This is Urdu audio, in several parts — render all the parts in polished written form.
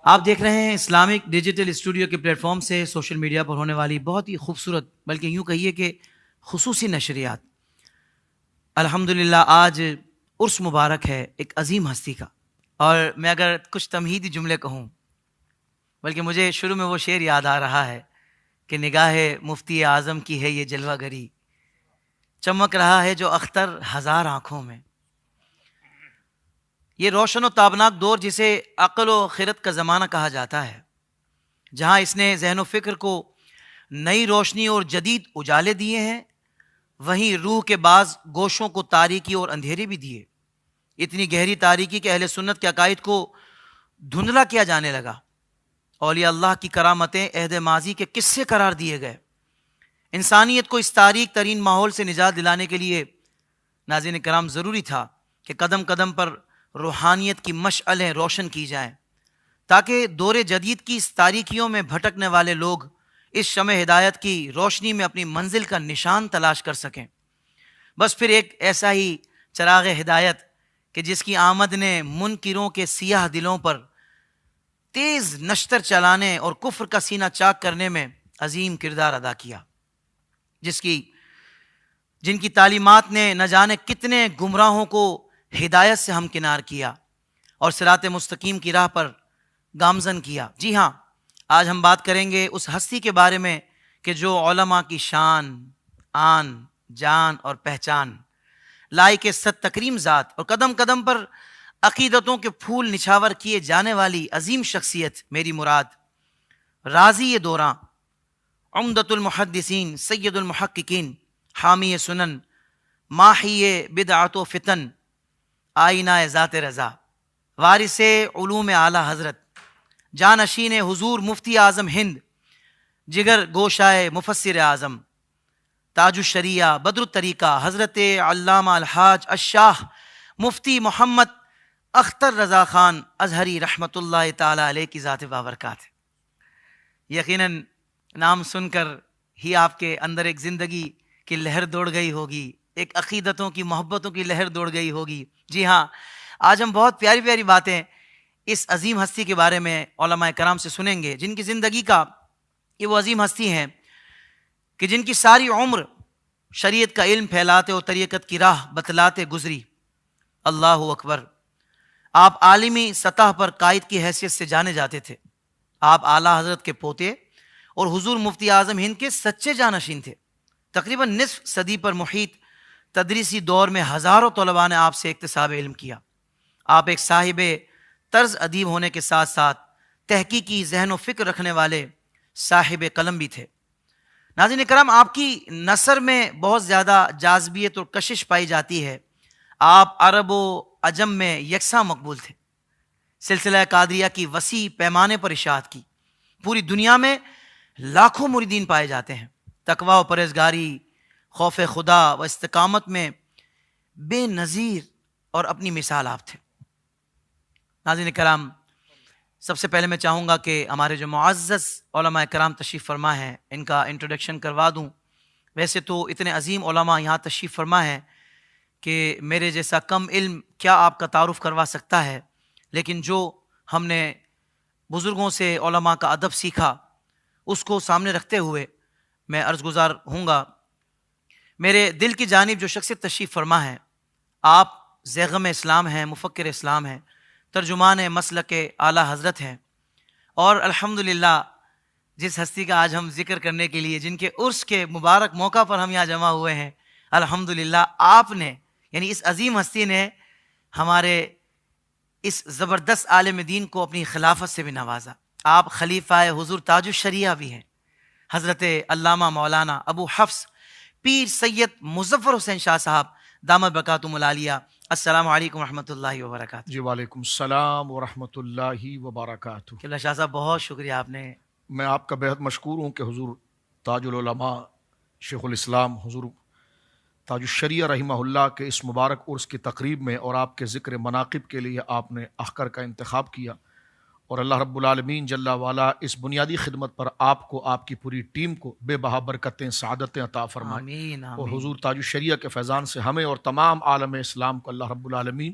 آپ دیکھ رہے ہیں اسلامک ڈیجیٹل اسٹوڈیو کے پلیٹ فارم سے سوشل میڈیا پر ہونے والی بہت ہی خوبصورت بلکہ یوں کہیے کہ خصوصی نشریات. الحمدللہ آج عرس مبارک ہے ایک عظیم ہستی کا، اور میں اگر کچھ تمہیدی جملے کہوں بلکہ مجھے شروع میں وہ شعر یاد آ رہا ہے کہ نگاہ مفتی اعظم کی ہے یہ جلوہ گری، چمک رہا ہے جو اختر ہزار آنکھوں میں. یہ روشن و تابناک دور جسے عقل و خرد کا زمانہ کہا جاتا ہے، جہاں اس نے ذہن و فکر کو نئی روشنی اور جدید اجالے دیے ہیں، وہیں روح کے بعض گوشوں کو تاریکی اور اندھیرے بھی دیے. اتنی گہری تاریکی کہ اہل سنت کے عقائد کو دھندلا کیا جانے لگا. اولیاء اللہ کی کرامتیں عہد ماضی کے قصے قرار دیے گئے. انسانیت کو اس تاریک ترین ماحول سے نجات دلانے کے لیے ناظرین کرام ضروری تھا کہ قدم قدم پر روحانیت کی مشعلیں روشن کی جائیں، تاکہ دور جدید کی اس تاریکیوں میں بھٹکنے والے لوگ اس شمع ہدایت کی روشنی میں اپنی منزل کا نشان تلاش کر سکیں. بس پھر ایک ایسا ہی چراغ ہدایت کہ جس کی آمد نے منکروں کے سیاہ دلوں پر تیز نشتر چلانے اور کفر کا سینہ چاک کرنے میں عظیم کردار ادا کیا، جن کی تعلیمات نے نہ جانے کتنے گمراہوں کو ہدایت سے ہمکنار کیا اور صراط مستقیم کی راہ پر گامزن کیا. جی ہاں، آج ہم بات کریں گے اس ہستی کے بارے میں کہ جو علماء کی شان، آن، جان اور پہچان، لائق صد تکریم ذات اور قدم قدم پر عقیدتوں کے پھول نچھاور کیے جانے والی عظیم شخصیت، میری مراد راضی دوراں، عمدۃ المحدثین، سید المحققین، حامی سنن، ماحی بدعت و فتن، آئینہ ذات رضا، وارث علوم اعلیٰ حضرت، جانشین حضور مفتی اعظم ہند، جگر گوشائے مفسر اعظم، تاج الشریعہ، بدر الطریقہ، حضرت علامہ الحاج الشاہ مفتی محمد اختر رضا خان ازہری رحمۃ اللہ تعالی علیہ کی ذات بابرکات. یقیناً نام سن کر ہی آپ کے اندر ایک زندگی کی لہر دوڑ گئی ہوگی، ایک عقیدتوں کی، محبتوں کی لہر دوڑ گئی ہوگی. جی ہاں، آج ہم بہت پیاری پیاری باتیں اس عظیم ہستی کے بارے میں علماء کرام سے سنیں گے، جن کی زندگی کا یہ وہ عظیم ہستی ہیں کہ جن کی ساری عمر شریعت کا علم پھیلاتے اور طریقت کی راہ بتلاتے گزری. اللہ اکبر. آپ عالمی سطح پر قائد کی حیثیت سے جانے جاتے تھے. آپ اعلیٰ حضرت کے پوتے اور حضور مفتی اعظم ہند کے سچے جانشین تھے. تقریباً نصف صدی پر محیط تدریسی دور میں ہزاروں طلباء نے آپ سے اکتساب علم کیا. آپ ایک صاحب طرز ادیب ہونے کے ساتھ ساتھ تحقیقی ذہن و فکر رکھنے والے صاحب قلم بھی تھے. ناظرین کرام، آپ کی نثر میں بہت زیادہ جاذبیت اور کشش پائی جاتی ہے. آپ عرب و عجم میں یکساں مقبول تھے. سلسلہ قادریہ کی وسیع پیمانے پر اشاعت کی. پوری دنیا میں لاکھوں مریدین پائے جاتے ہیں. تقویٰ و پرہیزگاری، خوف خدا و استقامت میں بے نظیر اور اپنی مثال آپ تھے. ناظرین کرام، سب سے پہلے میں چاہوں گا کہ ہمارے جو معزز علماء کرام تشریف فرما ہیں ان کا انٹروڈکشن کروا دوں. ویسے تو اتنے عظیم علماء یہاں تشریف فرما ہیں کہ میرے جیسا کم علم کیا آپ کا تعارف کروا سکتا ہے، لیکن جو ہم نے بزرگوں سے علماء کا ادب سیکھا اس کو سامنے رکھتے ہوئے میں عرض گزار ہوں گا. میرے دل کی جانب جو شخصیت تشریف فرما ہے، آپ زیغم اسلام ہیں، مفکر اسلام ہیں، ترجمان مسلک اعلیٰ حضرت ہیں، اور الحمدللہ جس ہستی کا آج ہم ذکر کرنے کے لیے، جن کے عرس کے مبارک موقع پر ہم یہاں جمع ہوئے ہیں، الحمدللہ آپ نے، یعنی اس عظیم ہستی نے ہمارے اس زبردست عالم دین کو اپنی خلافت سے بھی نوازا. آپ خلیفہ حضور تاج الشریعہ بھی ہیں، حضرت علامہ مولانا ابو حفص پیر سید مظفر حسین شاہ صاحب دامت برکاتہم العالیہ. السلام علیکم ورحمۃ اللہ وبرکاتہ. جی وعلیکم السلام ورحمۃ اللہ وبرکاتہ. قبلہ شاہ صاحب بہت شکریہ. آپ نے، میں آپ کا بہت مشکور ہوں کہ حضور تاج العلماء شیخ الاسلام حضور تاج الشریعہ رحمہ اللہ کے اس مبارک عرس کی تقریب میں اور آپ کے ذکر مناقب کے لیے آپ نے احکر کا انتخاب کیا، اور اللہ رب العالمین جل وعلا اس بنیادی خدمت پر آپ کو، آپ کی پوری ٹیم کو بے بہا برکتیں، سعادتیں عطا فرمائے. آمین اور آمین. حضور تاج الشریعہ کے فیضان سے ہمیں اور تمام عالم اسلام کو اللہ رب العالمین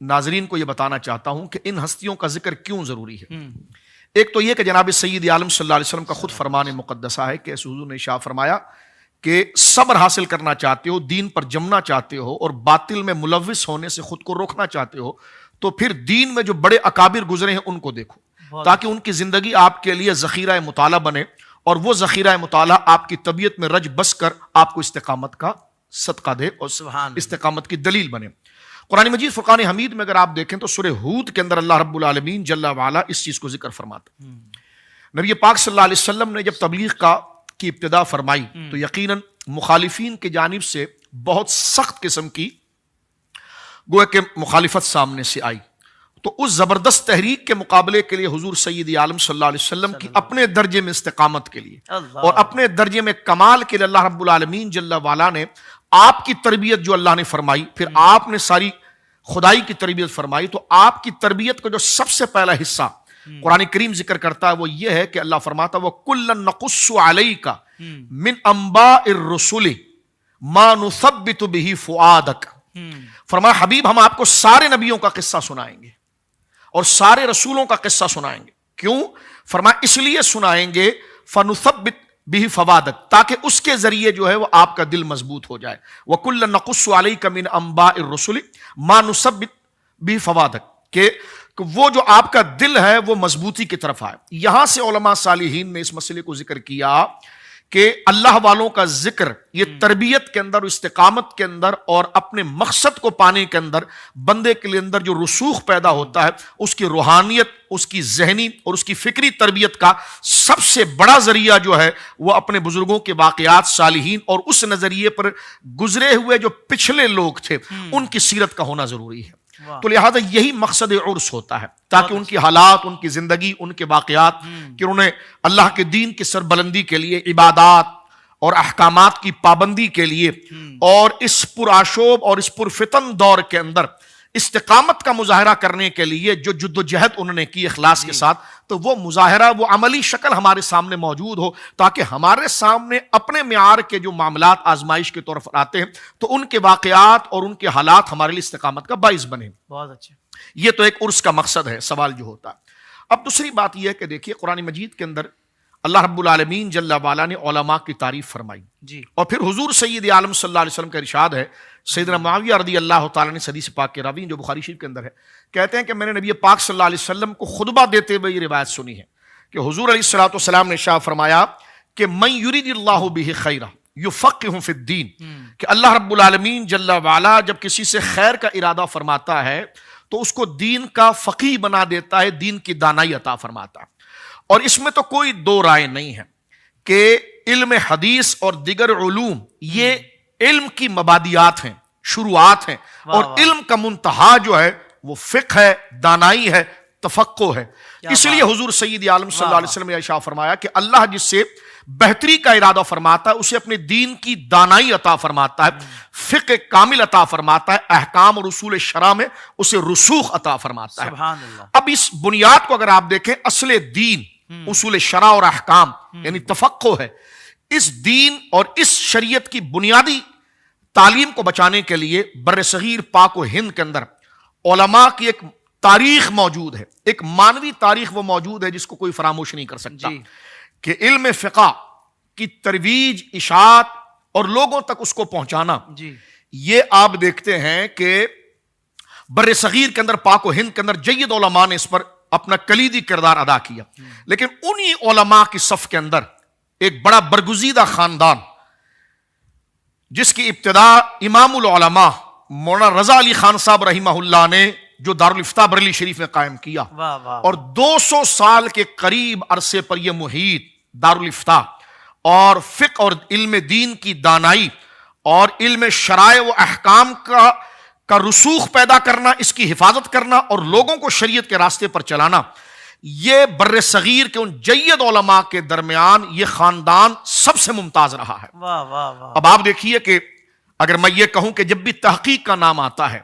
ناظرین کو یہ بتانا چاہتا ہوں کہ ان ہستیوں کا ذکر کیوں ضروری ہے. ایک تو یہ کہ جناب سید عالم صلی اللہ علیہ وسلم کا خود فرمان مقدسہ ہے کہ حضور نے ارشاد فرمایا کہ صبر حاصل کرنا چاہتے ہو, دین پر جمنا چاہتے ہو اور باطل میں ملوث ہونے سے خود کو روکنا چاہتے ہو, تو پھر دین میں جو بڑے اکابر گزرے ہیں ان کو دیکھو, تاکہ ان کی زندگی آپ کے لیے ذخیرہ مطالعہ بنے, اور وہ ذخیرہ مطالعہ آپ کی طبیعت میں رج بس کر آپ کو استقامت کا صدقہ دے اور استقامت کی دلیل بنے. قرآن مجید فرقان حمید میں اگر آپ دیکھیں تو سورہ ہود کے اندر اللہ رب العالمین جل وعلا اس چیز کو ذکر فرماتا. نبی پاک صلی اللہ علیہ وسلم نے جب تبلیغ کی ابتدا فرمائی تو یقیناً مخالفین کی جانب سے بہت سخت قسم کی گویا کہ مخالفت سامنے سے آئی. تو اس زبردست تحریک کے مقابلے کے لیے حضور سید عالم صلی اللہ علیہ وسلم کی اپنے درجے میں استقامت کے لیے اور اپنے درجے میں کمال کے لیے اللہ رب العالمین جل وعلا نے آپ کی تربیت جو اللہ نے فرمائی, پھر آپ نے ساری خدائی کی تربیت فرمائی, تو آپ کی تربیت کا جو سب سے پہلا حصہ قرآن کریم ذکر کرتا ہے وہ یہ ہے کہ اللہ فرماتا ہے وَكُلًّا نَقُصُّ عَلَيْكَ مِنْ أَنْبَاءِ الرُّسُلِ مَا نُثَبِّتُ بِهِ فُؤَادَكَ. فرمایا حبیب ہم آپ کو سارے نبیوں کا قصہ سنائیں گے اور سارے رسولوں کا قصہ سنائیں گے. کیوں؟ فرمایا اس لیے سنائیں گے فَنُثَبِّتُ بِهِ فَوَادَكَ, تاکہ اس کے ذریعے جو ہے وہ آپ کا دل مضبوط ہو جائے. وَكُلًّا نَقُصُّ عَلَيْكَ مِنْ أَنْبَاءِ الرُّسُلِ مَا نُثَبِّتُ بِهِ فَوَادَكَ, کہ وہ جو آپ کا دل ہے وہ مضبوطی کی طرف آئے. یہاں سے علماء صالحین نے اس مسئلے کو ذکر کیا کہ اللہ والوں کا ذکر یہ تربیت کے اندر, استقامت کے اندر اور اپنے مقصد کو پانے کے اندر بندے کے لیے اندر جو رسوخ پیدا ہوتا ہے, اس کی روحانیت, اس کی ذہنی اور اس کی فکری تربیت کا سب سے بڑا ذریعہ جو ہے وہ اپنے بزرگوں کے واقعات, صالحین اور اس نظریے پر گزرے ہوئے جو پچھلے لوگ تھے ان کی سیرت کا ہونا ضروری ہے. تو لہذا یہی مقصد عرس ہوتا ہے, تاکہ ان کی حالات, ان کی زندگی, ان کے واقعات کہ انہوں نے اللہ کے دین کی سربلندی کے لیے, عبادات اور احکامات کی پابندی کے لیے اور اس پرآشوب اور اس پرفتن دور کے اندر استقامت کا مظاہرہ کرنے کے لیے جو جد و جہد انہوں نے کی اخلاص کے ساتھ, تو وہ مظاہرہ, وہ عملی شکل ہمارے سامنے موجود ہو, تاکہ ہمارے سامنے اپنے معیار کے جو معاملات آزمائش کے طور پر آتے ہیں تو ان کے واقعات اور ان کے حالات ہمارے لیے استقامت کا باعث بنے. بہت اچھا. یہ تو ایک عرس کا مقصد ہے, سوال جو ہوتا ہے. اب دوسری بات یہ ہے کہ دیکھیے قرآن مجید کے اندر اللہ رب العالمین جل وعلا نے علماء کی تعریف فرمائی جی, اور پھر حضور سید عالم صلی اللہ علیہ وسلم کا ارشاد ہے. سیدنا معاویہ رضی اللہ تعالیٰ نے حدیث پاک کے راوی جو بخاری شریف کے اندر ہے کہتے ہیں کہ میں نے نبی پاک صلی اللہ علیہ وسلم کو خطبہ دیتے ہوئے یہ روایت سنی ہے کہ حضور علیہ الصلوۃ والسلام نے ارشاد فرمایا کہ من یرید اللہ بہ خیرا یفقہہ فی الدین, کہ اللہ رب العالمین جل وعلا جب کسی سے خیر کا ارادہ فرماتا ہے تو اس کو دین کا فقیہ بنا دیتا ہے, دین کی دانائی عطا فرماتا ہے. اور اس میں تو کوئی دو رائے نہیں ہے کہ علم حدیث اور دیگر علوم یہ علم کی مبادیات ہیں, شروعات ہیں, اور علم کا منتہا جو ہے وہ فقہ ہے, دانائی ہے, تفقہ ہے. اس لیے حضور سید عالم صلی اللہ علیہ وسلم نے ارشاد فرمایا کہ اللہ جس سے بہتری کا ارادہ فرماتا ہے اسے اپنے دین کی دانائی عطا فرماتا ہے, فقہ کامل عطا فرماتا ہے, احکام اور اصول شرع میں اسے رسوخ عطا فرماتا ہے. سبحان اللہ. اب اس بنیاد کو اگر آپ دیکھیں, اصل دین اصول شرع اور احکام یعنی تفقہ ہے. اس دین اور اس شریعت کی بنیادی تعلیم کو بچانے کے لیے بر صغیر پاک و ہند کے اندر علماء کی ایک تاریخ موجود ہے, ایک مانوی تاریخ وہ موجود ہے جس کو کوئی فراموش نہیں کر سکتا کہ علم فقہ کی ترویج, اشاعت اور لوگوں تک اس کو پہنچانا, یہ آپ دیکھتے ہیں کہ بر صغیر کے اندر, پاک و ہند کے اندر جید علماء نے اس پر اپنا کلیدی کردار ادا کیا. لیکن انہی علماء کی صف کے اندر ایک بڑا برگزیدہ خاندان جس کی ابتدا امام العلماء مولانا رضا علی خان صاحب رحمہ اللہ نے جو دارالافتاء بریلی شریف میں قائم کیا, اور 200 سال کے قریب عرصے پر یہ محیط دارالافتاء اور فقہ اور علم دین کی دانائی اور علم شرائع و احکام کا رسوخ پیدا کرنا, اس کی حفاظت کرنا اور لوگوں کو شریعت کے راستے پر چلانا, یہ بر صغیر کے ان جید علماء کے درمیان یہ خاندان سب سے ممتاز رہا ہے. اب آپ دیکھیے کہ اگر میں یہ کہوں کہ جب بھی تحقیق کا نام آتا ہے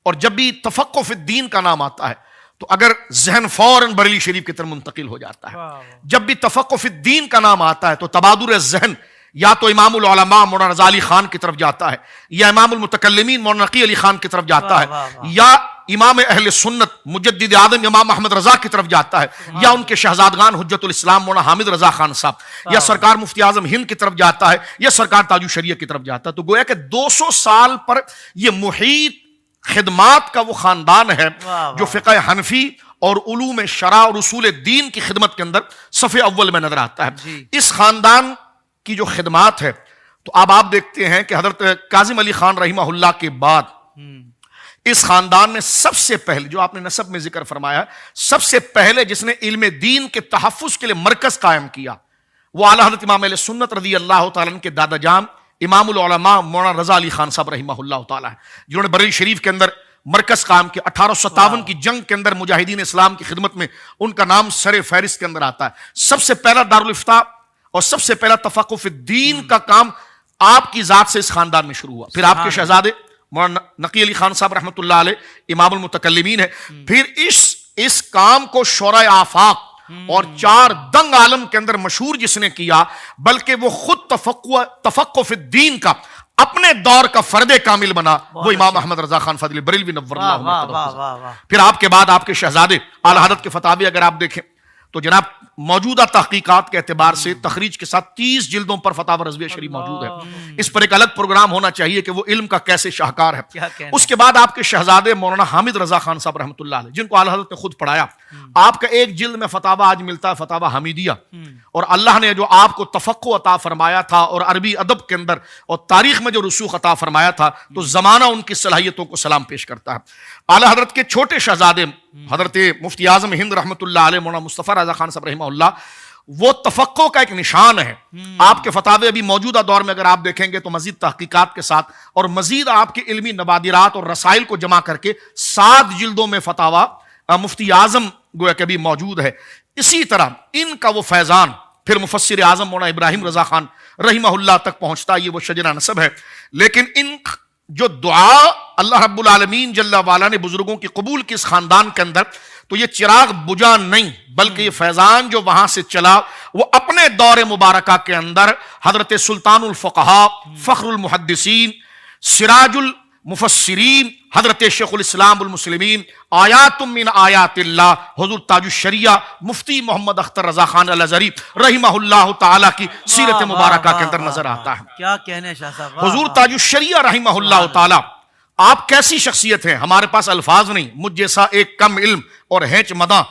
اور جب بھی تفقہ فی الدین کا نام آتا ہے تو اگر ذہن فوراً بریلی شریف کی طرف منتقل ہو جاتا ہے. جب بھی تفقہ فی الدین کا نام آتا ہے تو تبادر ذہن یا تو امام العلماء مولانا رضا علی خان کی طرف جاتا ہے, یا امام المتکلمین مولانا نقی علی خان کی طرف جاتا ہے, یا امام اہل سنت مجدد اعظم امام احمد رضا کی طرف جاتا ہے، یا ان کے شہزادگان حجت الاسلام مولانا حامد رضا خان صاحب، یا سرکار مفتی اعظم ہند کی طرف جاتا ہے، یا سرکار تاج الشریعہ کی طرف جاتا ہے، تو گویا کہ 200 سال پر یہ محیط خدمات کا وہ خاندان ہے جو فقہ حنفی اور علوم شرع اور اصول دین کی خدمت کے اندر صف اول میں نظر آتا ہے۔ اس خاندان کی جو خدمات ہے، تو اب آپ دیکھتے ہیں کہ حضرت کاظم علی خان رحمہ اللہ کے بعد اس خاندان میں سب سے پہلے، جو آپ نے نسب میں ذکر فرمایا، سب سے پہلے جس نے علم دین کے تحفظ کے لیے مرکز قائم کیا، وہ اعلیٰ حضرت امام اہل سنت رضی اللہ تعالیٰ عنہ کے دادا جان امام العلماء مولانا رضا علی خان صاحب رحمہ اللہ تعالیٰ ہیں، جنہوں نے بریلی شریف کے اندر مرکز قائم کیا۔ 1857 کی جنگ کے اندر مجاہدین اسلام کی خدمت میں ان کا نام سر فہرست کے اندر آتا ہے۔ سب سے پہلا دارالافتاء اور سب سے پہلا تفقہ فی الدین کا کام آپ کی ذات سے اس خاندان میں شروع ہوا۔ پھر آپ کے شہزادے مولانا نقی علی خان صاحب رحمۃ اللہ علیہ امام المتکلمین ہے۔ پھر اس کام کو شورائے آفاق اور 4 دنگ عالم کے اندر مشہور جس نے کیا، بلکہ وہ خود تفقہ فی الدین کا اپنے دور کا فرد کامل بنا، وہ امام احمد رضا خان فاضل بریلوی نور اللہ مرقدہ۔ پھر آپ کے بعد آپ کے شہزادے اعلیٰ حضرت کے فتاوی اگر آپ دیکھیں تو جناب موجودہ تحقیقات کے اعتبار سے تخریج کے ساتھ 30 جلدوں پر فتاوی رضویہ شریف موجود ہے۔ اس پر ایک الگ پروگرام ہونا چاہیے کہ وہ علم کا کیسے شاہکار ہے۔ اس کے بعد آپ کے شہزادے مولانا حامد رضا خان صاحب رحمۃ اللہ علیہ، جن کو اعلیٰ حضرت نے خود پڑھایا۔ آپ کا ایک جلد میں فتاوی آج ملتا ہے، فتاوی حمیدیہ، اور اللہ نے جو آپ کو تفقہ عطا فرمایا تھا اور عربی ادب کے اندر اور تاریخ میں جو رسوخ عطا فرمایا تھا، تو زمانہ ان کی صلاحیتوں کو سلام پیش کرتا ہے۔ اعلیٰ حضرت کے چھوٹے شہزادے حضرت مفتی اعظم ہند رحمۃ اللہ علیہ مولانا مصطفیٰ رضا خان صاحب رحمہ اللہ، وہ تفقہ کا ایک نشان ہے۔ آپ کے فتاوی ابھی موجودہ دور میں اگر آپ دیکھیں گے تو مزید تحقیقات کے ساتھ اور مزید آپ کے علمی نبادرات اور رسائل کو جمع کر کے 7 جلدوں میں فتاوی مفتی اعظم گویا کہ بھی موجود ہے۔ اسی طرح ان کا وہ فیضان پھر مفسر اعظم مولانا ابراہیم رضا خان رحمہ اللہ تک پہنچتا، یہ وہ شجرہ نسب ہے۔ لیکن ان جو دعا اللہ رب العالمین جل وعلا نے بزرگوں کی قبول کی اس خاندان کے اندر، تو یہ چراغ بجھا نہیں، بلکہ یہ فیضان جو وہاں سے چلا وہ اپنے دور مبارکہ کے اندر حضرت سلطان الفقہاء، فخر المحدثین، سراج المفسرین، حضرت شیخ الاسلام المسلمین، آیات من آیات اللہ، حضور تاج الشریعہ مفتی محمد اختر رضا خان الازہری رحمہ اللہ تعالی کی سیرت مبارکہ کے اندر نظر آتا ہے۔ کیا کہنے شاہ صاحب، حضور تاج الشریعہ رحمہ اللہ تعالی، آپ کیسی شخصیت ہیں، ہمارے پاس الفاظ نہیں، مجھ جیسا ایک کم علم اور ہینچ مداں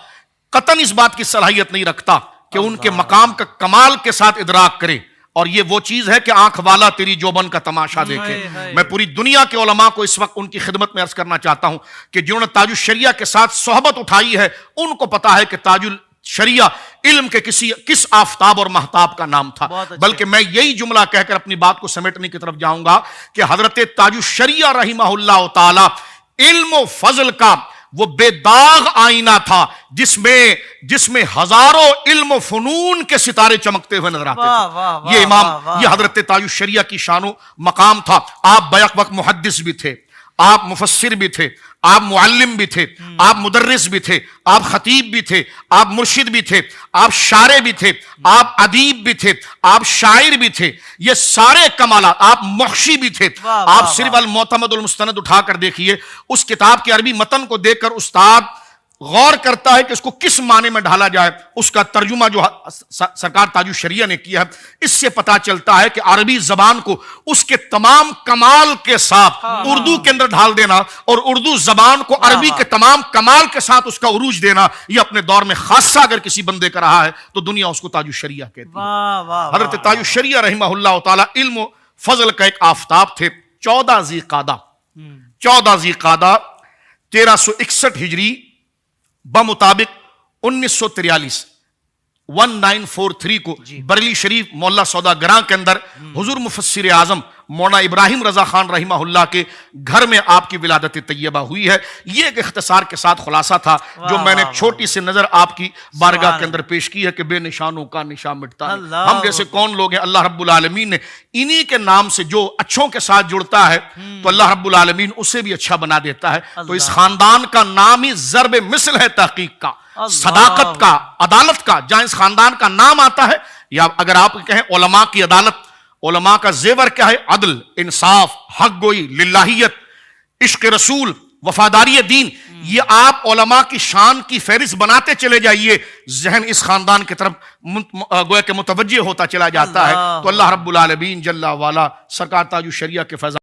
قطعاً اس بات کی صلاحیت نہیں رکھتا کہ ان کے مقام کا کمال کے ساتھ ادراک کرے، اور یہ وہ چیز ہے کہ آنکھ والا تیری جوبن کا تماشا دیکھے۔ میں پوری دنیا کے علماء کو اس وقت ان کی خدمت میں عرض کرنا چاہتا ہوں کہ جنہوں نے تاج الشریعہ کے ساتھ صحبت اٹھائی ہے، ان کو پتا ہے کہ تاج الشریعہ علم کے کس آفتاب اور مہتاب کا نام تھا۔ بلکہ میں یہی جملہ کہہ کر اپنی بات کو سمیٹنے کی طرف جاؤں گا کہ حضرت تاج الشریعہ رحمہ اللہ تعالی علم و فضل کا وہ بے داغ آئینہ تھا، جس میں ہزاروں علم و فنون کے ستارے چمکتے ہوئے نظر آتے تھے۔ یہ امام، یہ حضرت تاج الشریعہ کی شان و مقام تھا۔ آپ بیک وقت محدث بھی تھے، آپ مفسر بھی تھے، آپ معلم بھی تھے، آپ مدرس بھی تھے، آپ خطیب بھی تھے، آپ مرشد بھی تھے، آپ شارع بھی تھے، آپ ادیب بھی تھے، آپ شاعر بھی تھے، یہ سارے کمالات، آپ محشی بھی تھے۔ آپ صرف المعتمد المستند اٹھا کر دیکھیے، اس کتاب کے عربی متن کو دیکھ کر استاد غور کرتا ہے کہ اس کو کس معنی میں ڈھالا جائے، اس کا ترجمہ جو سرکار تاج الشریعہ نے کیا ہے، اس سے پتا چلتا ہے کہ عربی زبان کو اس کے تمام کمال کے ساتھ اردو کے اندر ڈھال دینا اور اردو زبان کو عربی کے تمام کمال کے ساتھ اس کا عروج دینا، یہ اپنے دور میں خاصہ اگر کسی بندے کا رہا ہے تو دنیا اس کو تاج الشریعہ کہتی ہے۔ حضرت تاج الشریعہ رحمہ اللہ تعالی علم و فضل کا ایک آفتاب تھے۔ 14 ذی قعدہ 1361 ہجری بمطابق 1943 کو بریلی شریف محلہ سودا گراں کے اندر حضور مفسر اعظم مولانا ابراہیم رضا خان رحمہ اللہ کے گھر میں آپ کی ولادت طیبہ ہوئی ہے۔ یہ ایک اختصار کے ساتھ خلاصہ تھا جو میں نے چھوٹی سی نظر آپ کی بارگاہ کے اندر پیش کی ہے کہ بے نشانوں کا نشان مٹتا ہے۔ ہم جیسے کون لوگ ہیں، اللہ رب العالمین نے انہی کے نام سے جو اچھوں کے ساتھ جڑتا ہے تو اللہ رب العالمین اسے بھی اچھا بنا دیتا ہے۔ تو اس خاندان کا نام ہی ضرب مثل ہے، تحقیق کا، صداقت کا، عدالت کا۔ جہاں اس خاندان کا نام آتا ہے، یا اگر آپ کہیں علماء کی عدالت، علماء کا زیور کیا ہے؟ عدل، انصاف، حق گوئی، للہیت، عشق رسول، وفاداری دین، یہ آپ علماء کی شان کی فہرست بناتے چلے جائیے، ذہن اس خاندان کی طرف گویا کہ متوجہ ہوتا چلا جاتا ہے۔ تو اللہ رب العالمین جل وعلا سرکار تاج الشریعہ کے فیضان